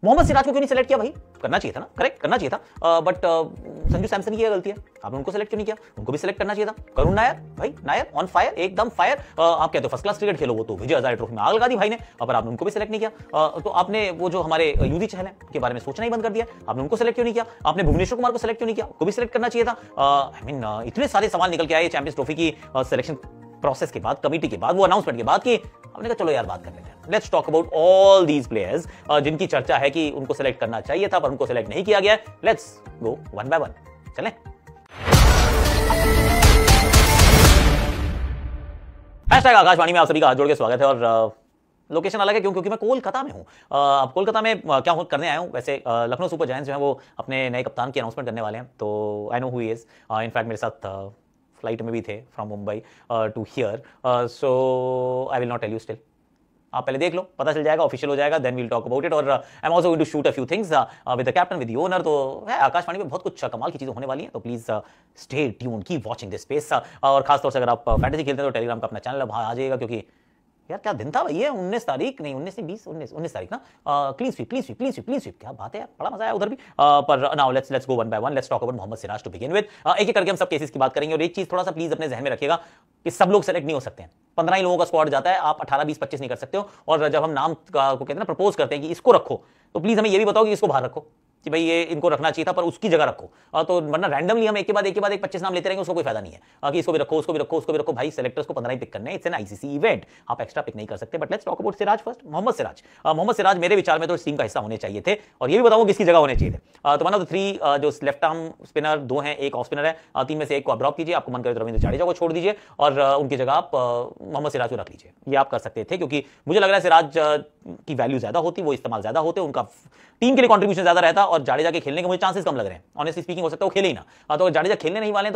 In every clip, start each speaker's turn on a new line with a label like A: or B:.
A: मोहम्मद सिराज को क्यों नहीं सेलेक्ट किया भाई? करना चाहिए था ना, करेक्ट, करना चाहिए था, बट संजू सैमसन की गलती है, आपने उनको सेलेक्ट क्यों नहीं किया? उनको भी सेलेक्ट करना चाहिए था। करुण नायर, भाई नायर ऑन फायर, एकदम फायर, आप कहते हो फर्स्ट क्लास क्रिकेट खेलो, वो तो विजय हजारे ट्रॉफी में आग लगा दी भाई ने, पर आपने उनको भी सेलेक्ट नहीं किया। तो आपने वो जो हमारे यूजी चहल है के बारे में सोचना ही बंद कर दिया, आपने उनको सेलेक्ट क्यों नहीं किया? आपने भुवनेश्वर कुमार को सेलेक्ट क्यों नहीं किया? उनको भी सेलेक्ट करना चाहिए था। आई मीन इतने सारे सवाल निकल के आए चैंपियंस ट्रॉफी की सिलेक्शन प्रोसेस के बाद, कमेटी के बाद, वो अनाउंसमेंट के बाद, कि हमने कहा चलो यार बात कर लेते हैं, let's talk about all these players जिनकी चर्चा है कि उनको सेलेक्ट करना चाहिए था पर उनको सेलेक्ट नहीं किया गया। Let's go one by one, चलें। हैशटैग आकाशवाणी में आप सभी का हाथ जोड़ के स्वागत है, और लोकेशन अलग है क्योंकि मैं कोलकाता में हूं। अब कोलकाता में क्या करने आया हूं? वैसे लखनऊ सुपर जायंट्स जो है वो अपने नए कप्तान की अनाउंसमेंट करने वाले हैं, तो I know who he is. In fact मेरे साथ फ्लाइट में भी थे from Mumbai to here, so I will not tell you still, आप पहले देख लो, पता चल जाएगा, ऑफिशियल हो जाएगा, then we'll talk about it. और I am also going to shoot a few things with the captain, with the owner. तो है आकाशवाणी में बहुत कुछ कमाल की चीजें होने वाली हैं, तो please stay tuned, keep watching this space. और खासतौर से अगर आप फैंटेसी खेलते हैं तो टेलीग्राम का अपना चैनल वहां आ जाइएगा, क्योंकि यार क्या दिन था भाई, 19 तारीख नहीं, 19 तारीख ना, क्लीन स्वीप, क्या बात है यार, बड़ा मजा आया उधर भी। पर now let's go one by one, let's talk about Mohammed Siraj to begin with. एक एक करके हम सब केसेस की बात करेंगे, और एक चीज थोड़ा सा प्लीज अपने जहन में रखिएगा कि सब लोग सेलेक्ट नहीं हो सकते हैं, 15 ही लोगों का स्क्वाड जाता है, आप 18, 20, 25 नहीं कर सकते हो। और जब हम नाम को कहते हैं ना, प्रपोज करते हैं कि इसको रखो, तो प्लीज हमें ये भी बताओ कि इसको बाहर रखो, कि भाई ये इनको रखना चाहिए था पर उसकी जगह रखो। तो वरना रैंडमली हम एक के बाद एक 25 नाम लेते रहेंगे, उसको कोई फायदा नहीं है कि इसको भी रखो, उसको भी रखो, उसको भी रखो। भाई सेलेक्टर्स को 15 ही पिक करने हैं, इट्स एन आईसीसी इवेंट, आप एक्स्ट्रा पिक नहीं कर सकते। But let's talk about Siraj first, Mohammed Siraj. Mohammed Siraj मेरे विचार में तो इस टीम का हिस्सा होने चाहिए थे, और ये भी बताऊंगा किसकी जगह होने चाहिए थे। तो वन ऑफ द 3 जो लेफ्ट आर्म स्पिनर 2 हैं, एक ऑफ स्पिनर है, 3 में से एक को आप ड्रॉप कीजिए, आपको मन करे तो रविंद्र जडेजा को छोड़ दीजिए और उनकी जगह आप मोहम्मद सिराज को रख लीजिए, ये आप कर सकते थे, क्योंकि मुझे लग रहा है सिराज की वैल्यू ज्यादा होती, वो इस्तेमाल ज्यादा होते, उनका टीम के लिए कंट्रीब्यूशन ज्यादा रहता, और जाडेजा के खेलने के मुझे चांसेस कम लग रहे हैं। ऑनेस्टली स्पीकिंग हो सकता है वो खेले ही ना, तो जाडेजा खेलने नहीं वाले हैं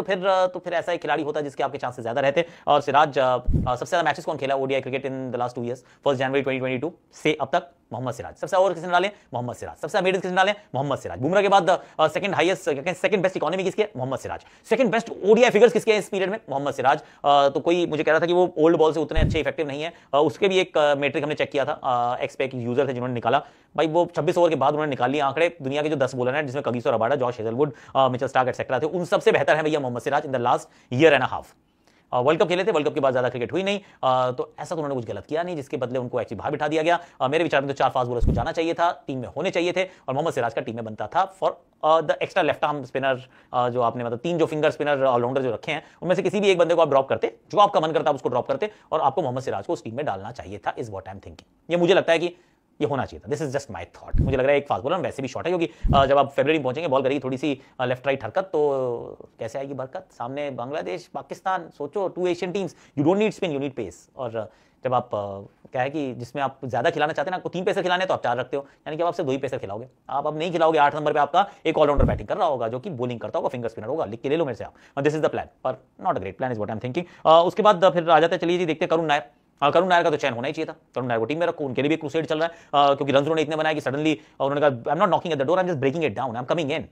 A: तो फिर ऐसा एक खिलाड़ी होता है जिसके आपके चांसेस ज्यादा रहते। और सिराज सबसे ज्यादा मैचेस कौन खेला ODI cricket in the last 2 years, 1 जनवरी 2022 से अब तक मोहम्मद सिराज। सबसे ओवर किसने डाले? मोहम्मद सिराज। सबसे अमीर किसने डाले? मोहम्मद सिराज। बुमराह के बाद second highest, second best economy किसकी है? Mohammed Siraj. Second best ODI figures किसके हैं इस पीरियड में? मोहम्मद सिराज। तो कोई मुझे कह रहा था कि वो ओल्ड बॉल से उतने अच्छे इफेक्टिव नहीं है, उसके भी एक मेट्रिक हमने चेक किया था, एक्सपेक्ट यूजर थे जिन्होंने निकाला, भाई वो 26 ओवर के बाद उन्होंने निकाल लिया आंकड़े, दुनिया के जो 10 बॉलर हैं जिसमें Kagiso Rabada, Josh Hazlewood, Mitchell Starc etcetera थे, उन सबसे बेहतर है भैया Mohammed Siraj in the last year and a half. World cup खेले थे, वर्ल्ड कप के बाद ज्यादा क्रिकेट हुई नहीं, तो ऐसा तो उन्होंने कुछ गलत किया नहीं जिसके बदले उनको एक्चुअली बाहर बिठा दिया गया। मेरे विचार में तो 4 फास्ट बॉलर्स को जाना चाहिए था, टीम में होने चाहिए थे, और मोहम्मद सिराज का टीम में बनता था for the extra left arm spinner. जो आपने मतलब 3 जो फिंगर स्पिनर ऑलराउंडर जो रखे हैं, उनमें से किसी भी एक बंदे को आप ड्रॉप करते, जो आपका मन करता आप उसको ड्रॉप करते, और आपको मोहम्मद सिराज को उस टीम में डालना चाहिए था, is what I am thinking. ये मुझे लगता है कि ये होना चाहिए था, this is just my thought. मुझे लग रहा है एक फास्ट बॉलर वैसे भी शॉट है, क्योंकि जब आप फरवरी में पहुंचेंगे, बॉल करेगी थोड़ी सी लेफ्ट राइट हरकत, तो कैसे आएगी बरकत? सामने बांग्लादेश, पाकिस्तान, सोचो 2 Asian teams, you don't need spin, you need pace. और जब आप क्या है कि जिसमें आप ज्यादा खिलाना चाहते हैं ना, आपको 3 पेसर खिलाने तो आप 4 रखते हो, यानी कि आप सिर्फ 2 ही पेसर खिलाओगे, आप अब नहीं खिलाओगे। 8 नंबर पे आपका एक ऑलराउंडर बैटिंग कर रहा होगा जो कि बॉलिंग करता होगा, फिंगर स्पिनर होगा, लिख के ले लो मेरे से आप, दिस इज द प्लान, पर not a great plan is what I am thinking. उसके बाद फिर आ जाते हैं, चलिए जी देखते हैं करुण नायर। करुण नायर का तो चयन होना ही चाहिए था, करुण नायर को टीम में रखो, उनके लिए भी क्रूसेड चल रहा है, क्योंकि रन उन्होंने इतने बनाए कि सडनली उन्होंने कहा I am not knocking at the door, I am just breaking it down, I am coming in.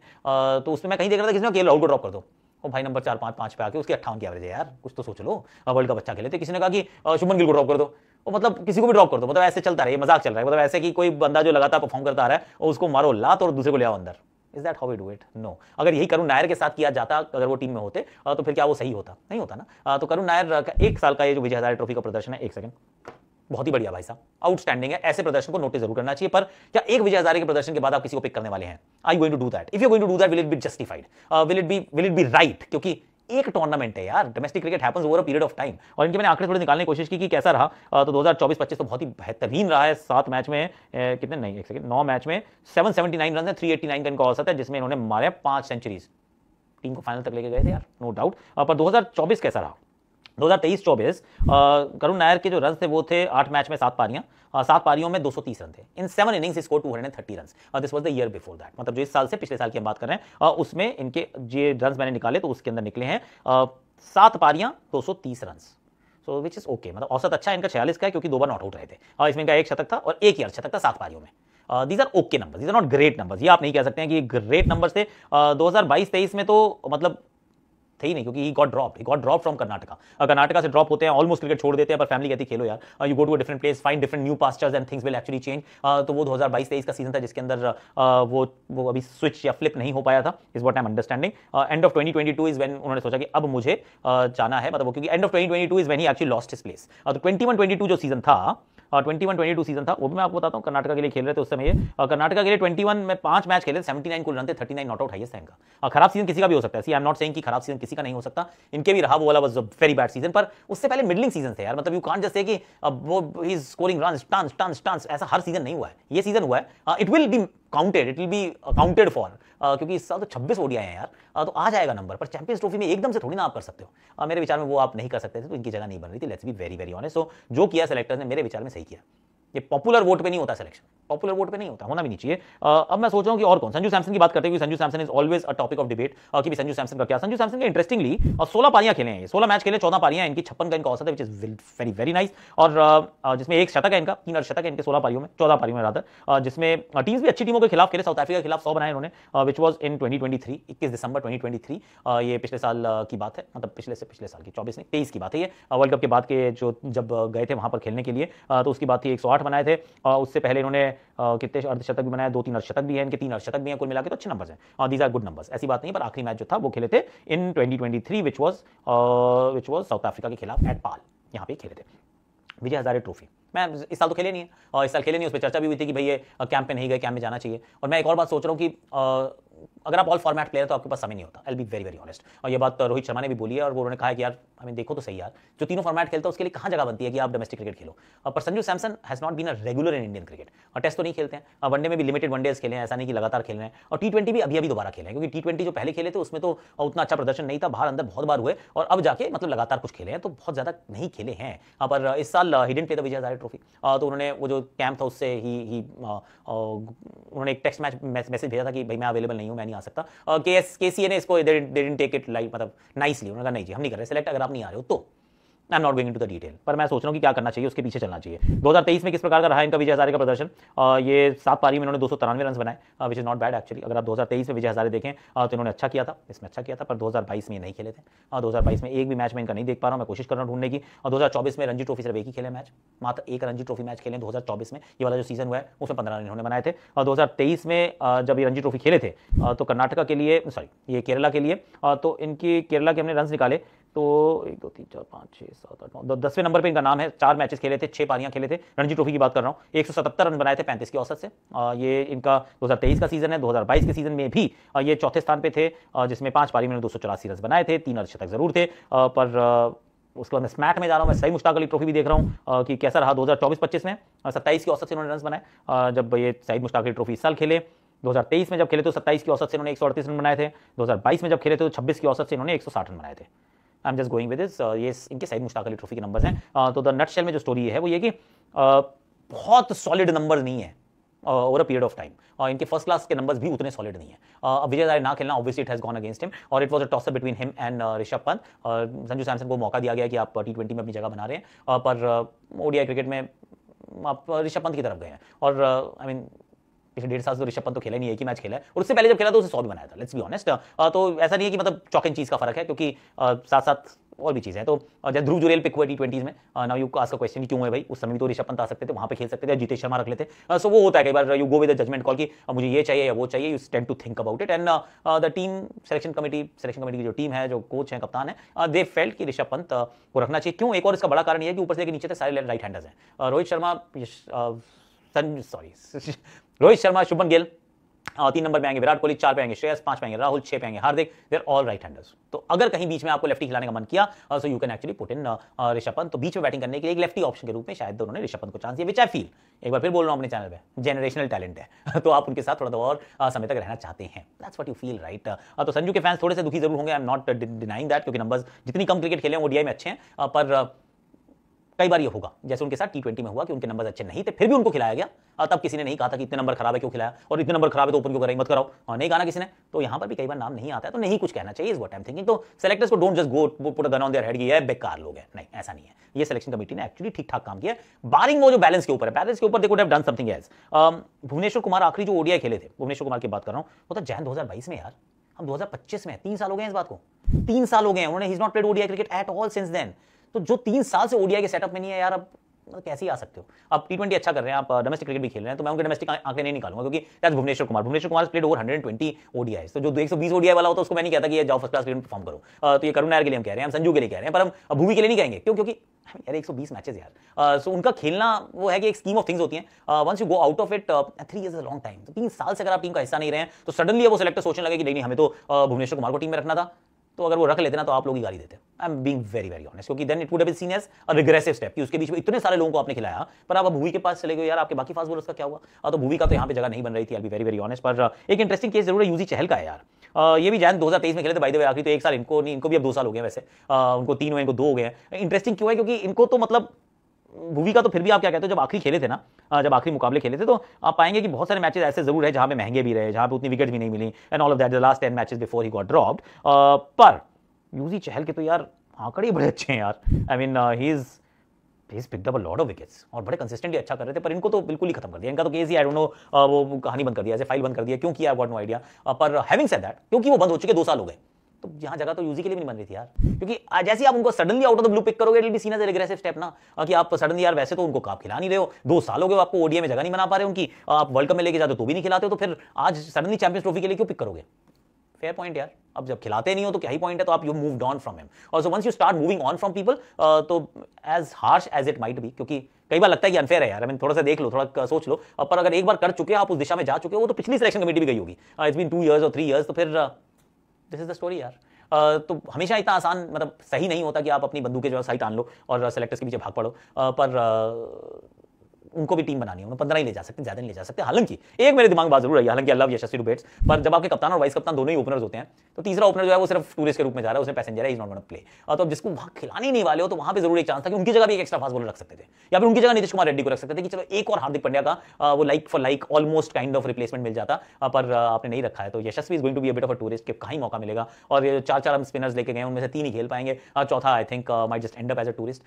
A: तो उसमें मैं कहीं देख रहा था किसी ने केएल राहुल को ड्रॉप कर दो, और भाई नंबर 4, 5, 5 पे आके उसकी 58 की एवरेज है यार, कुछ तो सोच लो, वर्ल्ड कप अच्छा खेले थे। किसी ने कहा कि शुभमन गिल को ड्रॉप कर दो, और मतलब किसी को भी ड्रॉप कर दो, मतलब ऐसे चलता रहे, मजाक चल रहा है, मतलब ऐसे कि कोई बंदा जो लगातार परफॉर्म करता आ रहा है और उसको मारो लात और दूसरे को ले आओ अंदर। Is that how we do it? No. अगर यही करुण नायर के साथ किया जाता, अगर वो टीम में होते, तो फिर क्या वो सही होता? नहीं होता ना। तो करुण नायर का 1 साल का ये जो विजय हजारे ट्रॉफी का प्रदर्शन है, 1 सेकंड, बहुत ही बढ़िया भाई साहब, आउटस्टैंडिंग है। ऐसे प्रदर्शन को नोटिस जरूर करना चाहिए, पर क्या एक विजय हजारे के प्रदर्शन के बाद आप किसी को पिक करने वाले हैं? I going to do that? If you going to do that, will it be justified? Will it be right? क्योंकि एक टूर्नामेंट है यार, domestic cricket happens over a period of time, और इनके मैंने आंकड़े थोड़े निकालने की कोशिश की कि कैसा रहा। तो 2024-25 तो बहुत ही बेहतरीन रहा है। 7 मैच में कितने नहीं, 1 सेकंड, 9 मैच में 779 रन है, 389 का इनका औसत है, जिसमें इन्होंने मारे 5 सेंचुरीज, टीम को फाइनल तक लेके गए थे यार, नो डाउट। पर 2024 कैसा रहा? 2023-24 करुण नायर के जो रन थे वो थे 8 मैच में 7 पारियां, 7 पारियों में 230 रन थे। इन 7 innings he score 230 run. This was the year before that, मतलब जो इस साल से पिछले साल की हम बात कर रहे हैं, उसमें इनके जो रन मैंने निकाले तो उसके अंदर निकले हैं 7 पारियां 230 run, so which is okay, मतलब औसत अच्छा है इनका 46 का है, क्योंकि 2 बार नॉट आउट रहे थे। इसमें इनका 1 शतक था और 1 ही अर्धशतक था 7 पारियों में। These are okay numbers, these are not great numbers. ये आप नहीं कह सकते हैं कि ग्रेट नंबर्स थे। 2022-23 में तो मतलब थे ही नहीं, क्योंकि he got drop from Karnataka. Karnataka से ड्रॉप होते हैं, ऑलमोस्ट क्रिकेट छोड़ देते हैं, पर फैमिली कहती खेलो यार, you go to a different place, find different new pastures and things will actually change. तो वो 2022-23 का सीजन था जिसके अंदर वो अभी स्विच या फ्लिप नहीं हो पाया था, is what I am understanding. End of 2022 is when उन्होंने सोचा कि अब मुझे जाना है, मतलब क्योंकि end of 2022 is when he actually lost his place. तो 21-22 जो सीजन था, 21-22 सीजन था, वो भी मैं आपको बताता हूँ, कर्नाटका के लिए खेल रहे थे उस समय। कर्नाटका के लिए 21 में 5 मैच खेले, 79 कुल रन थे, 39 नॉट आउट हाईएस्ट है इनका। खराब सीजन किसी का भी हो सकता है, सी आई एम नॉट सेइंग कि खराब सीजन किसी का नहीं हो सकता, इनके भी रहा, वो वाला was a very bad season, पर उससे पहले मिडलिंग सीजन थे यार, मतलब यू कांट जस्ट से कि वो he is scoring runs tons, ऐसा हर सीजन नहीं हुआ है, ये सीजन हुआ है। It will be counted for, क्योंकि इस साल तो 26 ओडीआई हैं यार, तो आ जाएगा नंबर, पर चैंपियंस ट्रॉफी में एकदम से थोड़ी ना आप कर सकते हो। मेरे विचार में वो आप नहीं कर सकते थे, तो इनकी जगह नहीं बन रही थी, let's be very very honest. So जो किया सेलेक्टर्स ने मेरे विचार में सही किया। ये पॉपुलर वोट पे नहीं होता सिलेक्शन, पॉपुलर वोट पे नहीं होता, होना भी नहीं चाहिए। अब मैं सोच रहा हूं कि और कौन, संजू सैमसन की बात करते हैं, क्योंकि Sanju Samson is always a topic of debate कि संजू सैमसन का क्या। संजू सैमसन के इंटरेस्टिंगली 16 पारियां खेले हैं, 16 मैच खेले, 14 पारियां इनकी, 56 का इनका औसत है, which is very very nice. और जिसमें एक शतक है इनका, 3 अर्धशतक है इनके 16 पारियों में, 14 पारियों में रादर, जिसमें टीम्स भी अच्छी टीमों के खिलाफ खेले। साउथ अफ्रीका के खिलाफ 100 बनाए उन्होंने, विच वॉज इन 2023, 21 दिसंबर 2023। ये पिछले साल की बात है, मतलब पिछले साल की 24 नहीं 23 की बात है, ये वर्ल्ड कप के बाद के जो जब गए थे वहां पर खेलने के लिए, तो उसकी बात थी। 108 बनाए थे, उससे पहले इन्होंने कितने अर्धशतक भी बनाए, 2-3 अर्धशतक भी हैं इनके, 3 अर्धशतक भी हैं, कुल मिला के तो अच्छे नंबर्स हैं, दीज आर गुड नंबर्स, ऐसी बात नहीं। पर आखिरी मैच जो था वो खेले थे इन 2023, विच वॉज साउथ अफ्रीका के खिलाफ एट पाल, यहाँ पे खेले थे। विजय हजारे ट्रॉफी मैं इस साल तो खेले नहीं है, और इस साल खेले नहीं, उस पर चर्चा भी हुई थी कि भाई ये कैंप पे नहीं गए, कैंप में जाना चाहिए। और मैं एक और बात सोच रहा हूँ कि अगर आप ऑल फॉर्मेट प्लेयर तो आपके पास समय नहीं होता, I will be very very honest. और ये बात रोहित शर्मा ने भी बोली है, और वो उन्होंने कहा है कि यार हमें देखो तो सही यार, जो तीनों फॉर्मेट खेलता है उसके लिए कहाँ जगह बनती है कि आप डोमेस्टिक क्रिकेट खेलो। पर Sanju Samson has not been a regular in Indian cricket, और टेस्ट तो नहीं खेलते हैं, वनडे में भी लिमिटेड वनडेज खेले हैं, ऐसा नहीं कि लगातार खेल रहे हैं। और T20 भी अभी दोबारा खेले हैं, क्योंकि T20 जो पहले खेले थे उसमें तो उतना अच्छा प्रदर्शन नहीं था, बाहर अंदर बहुत बार हुए, और अब जाके मतलब लगातार कुछ खेले हैं, तो बहुत ज्यादा नहीं खेले हैं। पर इस साल he didn't play the Vijay Hazare trophy, तो उन्होंने वो जो कैंप था उससे ही उन्होंने एक टेक्स्ट मैसेज भेजा था कि भाई मैं अवेलेबल नहीं हूं, मैं नहीं आ सकता। केसीए ने इसको they didn't take it like, मतलब नाइसली, उन्होंने कहा नहीं जी हम नहीं कर रहे सेलेक्ट, अगर आप नहीं आ रहे हो तो। आई am not going into the detail, पर मैं सोच रहा हूँ कि क्या करना चाहिए, उसके पीछे चलना चाहिए। 2023 में किस प्रकार का रहा इनका विजय हजारे का प्रदर्शन, ये 7 पारी में इन्होंने 293 रन बनाए, which is not bad actually. अगर आप 2023 में विजय हजारे देखें तो इन्होंने अच्छा किया था, इसमें अच्छा किया था, पर 2022 में ये नहीं खेले थे। 2022 में एक भी मैच में इनका नहीं देख पा रहा हूँ, मैं कोशिश कर रहा हूँ ढूंढने की। और 2024 में रणजी ट्रॉफी सिर्फ एक ही खेले मैच, मात्र एक रणजी ट्रॉफी मैच खेले 2024 में, ये वाला जो सीजन हुआ है उसमें 15 रन इन्होंने बनाए थे। और 2023 में जब ये रणजी ट्रॉफी खेले थे तो कर्नाटका के लिए, सॉरी ये केरला के लिए, तो इनकी केरला के हमने रन निकाले तो 1 2 3 4 5 6 7 8 9 10वें नंबर पे इनका नाम है। 4 मैचेस खेले थे, 6 पारियां खेले थे, रणजी ट्रॉफी की बात कर रहा हूं। 177 रन बनाए थे 35 की औसत से। ये इनका 2023 का सीजन है। 2022 के सीजन में भी ये चौथे स्थान पे थे, जिसमें 5 पारी में 284 रन बनाए थे, 3 अर्धशतक जरूर थे। पर उसके बाद मैं स्मैक में जा रहा हूं, मैं सही मुश्ताक अली ट्रॉफी भी देख रहा हूं कि कैसा रहा 2024-25 में। 27 की औसत से इन्होंने रन बनाए, जब ये सईद मुश्ताक अली ट्रॉफी इस साल खेले। 2023 में जब खेले तो 27 की औसत से इन्होंने 138 रन बनाए थे। 2022 में जब खेले थे तो 26 की औसत से इन्होंने 160 रन बनाए थे। आई am just going with this, ये इनके सईद मुश्ताक अली ट्रॉफी के नंबर्स हैं। तो द नटशेल में जो स्टोरी है वो ये कि बहुत सॉलिड नंबर नहीं है over a period of time, और इनके फर्स्ट क्लास के नंबर्स भी उतने सॉलिड नहीं है। अब विजय हजारे ना खेलना obviously it has gone against him, और it was a toss up between him and Rishabh Pant. Sanju Samson को मौका दिया गया कि आप T20 में अपनी जगह बना रहे हैं, पर ओडीआई क्रिकेट में आप ऋषभ पंत की तरफ गए हैं। और आई मीन पिछले 1.5 साल से ऋषभ पंत तो खेला नहीं है, एक ही मैच खेला है, और उससे पहले जब खेला तो उसे 100 भी बनाया था, लेट्स बी ऑनेस्ट। तो ऐसा नहीं है कि मतलब चॉक एंड चीज का फर्क है, क्योंकि साथ साथ और भी चीजें हैं। तो जब ध्रुव जुरेल पिक हुए T20s में, now you ask a question क्यों है भाई, उस समय भी तो ऋषभ पंत आ सकते थे, वहां पे खेल सकते थे, जीतेश शर्मा रख लेते। सो वो होता है कई बार, you go with the judgment call कि मुझे ये चाहिए या वो चाहिए, you tend to think about it, and the team selection committee की जो टीम है, जो कोच है, कप्तान है, दे फेल्ट कि ऋषभ पंत को रखना चाहिए। क्यों? एक और इसका बड़ा कारण ये है कि ऊपर से लेकर नीचे तक सारे राइट हैंडर्स हैं। रोहित शर्मा, शुभमन गिल, 3 नंबर पे आएंगे विराट कोहली, 4 पे आएंगे श्रेयस, 5 पे आएंगे राहुल, 6 पे आएंगे Hardik, they are all right handers. तो अगर कहीं बीच में आपको लेफ्टी खिलाने का मन किया, so you can actually put in Rishabh Pant. तो बीच में बैटिंग करने के लिए एक लेफ्टी ऑप्शन के रूप में शायद उन्होंने ऋषभ पंत को चांस दिया, विच आई फील, एक बार फिर बोल रहा हूं अपने चैनल पे, जनरेशनल टैलेंट है तो आप उनके साथ थोड़ा और समय तक रहना चाहते हैं, that's what you feel right. तो संजू के फैंस थोड़े से दुखी जरूर होंगे, आई एम नॉट डिनाइंग दैट, क्योंकि नंबर्स जितनी कम क्रिकेट खेले हैं ओडीआई में अच्छे हैं, पर कई बार ये होगा, जैसे उनके साथ T20 में हुआ कि उनके नंबर अच्छे नहीं थे, फिर भी उनको खिलाया गया। तब किसी ने नहीं कहा था कि इतने नंबर खराब है क्यों खिलाया, और इतने नंबर खराब है तो ओपन क्यों कराई, मत कराओ, नहीं कहा ना किसी ने। तो यहां पर भी कई बार नाम नहीं आता है, तो नहीं कुछ कहना चाहिए, is what I am thinking. तो सेलेक्टर्स को don't just go put a gun on their head कि ये बेकार लोग हैं, नहीं ऐसा नहीं है। ये सिलेक्शन कमेटी ने एक्चुअली ठीक ठाक काम किया, बारिंग वो जो बैलेंस के ऊपर है, बैलेंस के ऊपर they could have done something else. Bhuvneshwar Kumar आखिरी जो ओडीआई खेले थे, भुवनेश्वर कुमार की बात कर रहा हूं, वो था जैन 2022 में यार, हम 2025 में, 3 साल हो गए इस बात को, 3 साल हो गए उन्होंने, he is not played ODI cricket at all since then. तो जो 3 साल से ओडीआई के सेटअप में नहीं है यार, अब कैसे ही आ सकते हो। आप टी20 अच्छा कर रहे हैं, आप डोमेस्टिक क्रिकेट भी खेल रहे हैं, तो मैं उनके डोमेस्टिक आंकड़े नहीं निकालूंगा, क्योंकि that's Bhuvneshwar Kumar played over 120 ODI. तो जो 120 ओडीआई वाला होता है उसको मैं नहीं कहता कि ये जाओ फर्स्ट क्लास क्रिकेट परफॉर्म करो। तो ये करुण नायर के लिए हम कह रहे हैं, हम संजू के लिए कह रहे हैं, पर हम भूवी के लिए नहीं कहेंगे। क्यों? क्योंकि यार 120 मैचेस यार, सो उनका खेलना वो है कि एक स्कीम ऑफ थिंग्स होती हैं। Once you go out of it, 3 is a long time. तो 3 साल से अगर आप टीम का हिस्सा नहीं रहे हैं, तो सडनली वो सिलेक्टर सोचने लगे कि नहीं हमें तो भुवनेश्वर कुमार को टीम में रखना था। तो अगर वो रख लेते ना तो आप लोग ही गाली देते। I am being very very honest, क्योंकि then it would have been seen as a regressive step कि उसके बीच में इतने सारे लोगों को आपने खिलाया, पर आप भूवी के पास चले गए यार, आपके बाकी फास्ट बॉलर्स का क्या हुआ? तो भूवी का तो यहाँ पे जगह नहीं बन रही थी। आई बी वेरी वेरी ऑनेस्ट। पर एक इंटरेस्टिंग केस जरूर है यूजी चहल का है यार। ये भी जैन 2023 में खेले थे बाय द वे, आखिरी तो 1 साल इनको नहीं, इनको भी अब 2 साल हो गए वैसे। उनको 3 हुए, इनको 2 हो गए हैं। इंटरेस्टिंग क्यों है? क्योंकि इनको तो मतलब भूवी का तो फिर भी आप क्या कहते हो, जब आखिरी खेले थे ना, जब आखिरी मुकाबले खेले थे, तो आप पाएंगे कि बहुत सारे मैचेस ऐसे जरूर है जहां पे महंगे भी रहे, जहां पे उतनी विकेट भी नहीं मिली and all of that, the last 10 matches before he got dropped. पर यूजी चहल के तो यार आंकड़े बड़े अच्छे हैं यार। I mean he is picked up a lot of wickets और बड़े कंसिस्टेंटली अच्छा कर रहे थे, पर इनको तो बिल्कुल ही खत्म कर दिया। इनका तो case he I don't know, वो कहानी बंद कर दिया, ऐसे फाइल बंद कर दिया। क्यों किया? I got no idea. पर हैविंग सेड दैट, क्योंकि वो बंद हो चुके 2 साल हो गए, तो यहां जगह तो यूजी के लिए भी नहीं बन रही थी यार। क्योंकि जैसे आप उनको suddenly out of the blue pick करोगे, it will be seen as a regressive step ना, कि आप सडनली यार वैसे तो उनको आप खिला नहीं रहे हो, 2 साल हो गए आपको ओडीआई में जगह नहीं बना पा रहे उनकी, आप वर्ल्ड कप में लेके जाते हो तो भी नहीं खिलाते हो, तो फिर आज सडनली चैंपियंस ट्रॉफी के लिए क्यों पिक करोगे? फेयर पॉइंट यार। अब जब खिलाते नहीं हो तो क्या ही पॉइंट है? तो आप you moved on from him. और so once you start moving on from people, तो as harsh as it might be, क्योंकि कई बार लगता है कि अनफेयर है यार, आई मीन थोड़ा सा देख लो, थोड़ा सोच लो। पर अगर एक बार कर चुके आप उस दिशा में जा चुके हो, वो तो पिछली सिलेक्शन कमेटी भी गई होगी, इट्स बीन 2 years और 3 years, तो फिर दिस इज द स्टोरी यार। तो हमेशा इतना आसान मतलब सही नहीं होता कि आप अपनी बंदूकें जो है साइट आन लो और सेलेक्टर्स के पीछे भाग पड़ो। पर उनको भी टीम बनानी है, 15 ही ले जा सकते, ज्यादा नहीं ले जा सकते। हालांकि एक मेरे दिमाग में बात जरूर है, हालांकि आई लव यशस्वी डिबेट्स, पर जब आपके कप्तान और वाइस कप्तान दोनों ही ओपनर्स होते हैं, तो तीसरा ओपनर जो है वो सिर्फ टूरिस्ट के रूप में जा रहा है, उसमें पैसेंजर है, इज नॉट गोना प्ले। तो जिसको वहां खिलाने ही नहीं वाले हो, तो वहां पे जरूर एक चांस था कि उनकी जगह भी एक एक्स्ट्रा फास्ट बॉलर रख सकते थे, या फिर उनकी जगह नीतीश कुमार रेड्डी को रख सकते थे कि चलो एक और हार्दिक पांड्या का वो like for like almost kind of replacement मिल जाता। पर आपने नहीं रखा है, तो Yashasvi is going to be a bit of a tourist, कि कहीं मौका मिलेगा। और 4 हम स्पिनर्स लेके गए, उनमें से 3 ही खेल पाएंगे, चौथा I think might just end up as a tourist.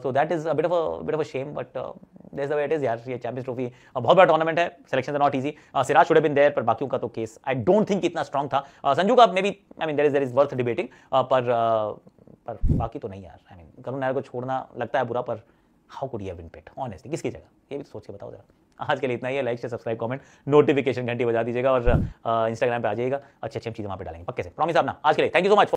A: So that is a bit of a shame, but that's the way it is यार। ये चैंपियंस ट्रॉफी बहुत बड़ा टूर्नामेंट है, selection not easy. Siraj should have been there, पर बाकियों का तो case I don't think इतना स्ट्रांग था। संजू का maybe, I mean there is worth debating, पर बाकी तो नहीं यार। आई मीन करुण नायर को छोड़ना लगता है बुरा, पर how could he have been picked honestly, किसकी जगह? ये भी सोच के बताओ जरा। आज के लिए इतना ही है। Like share subscribe comment notification घंटी बजा दीजिएगा, और इंस्टाग्राम पे आ जाइएगा, अच्छी अच्छी चीज़ें वहाँ पे डालेंगे पक्के से, प्रॉमिस। आप ना आज के लिए थैंक यू सो मच।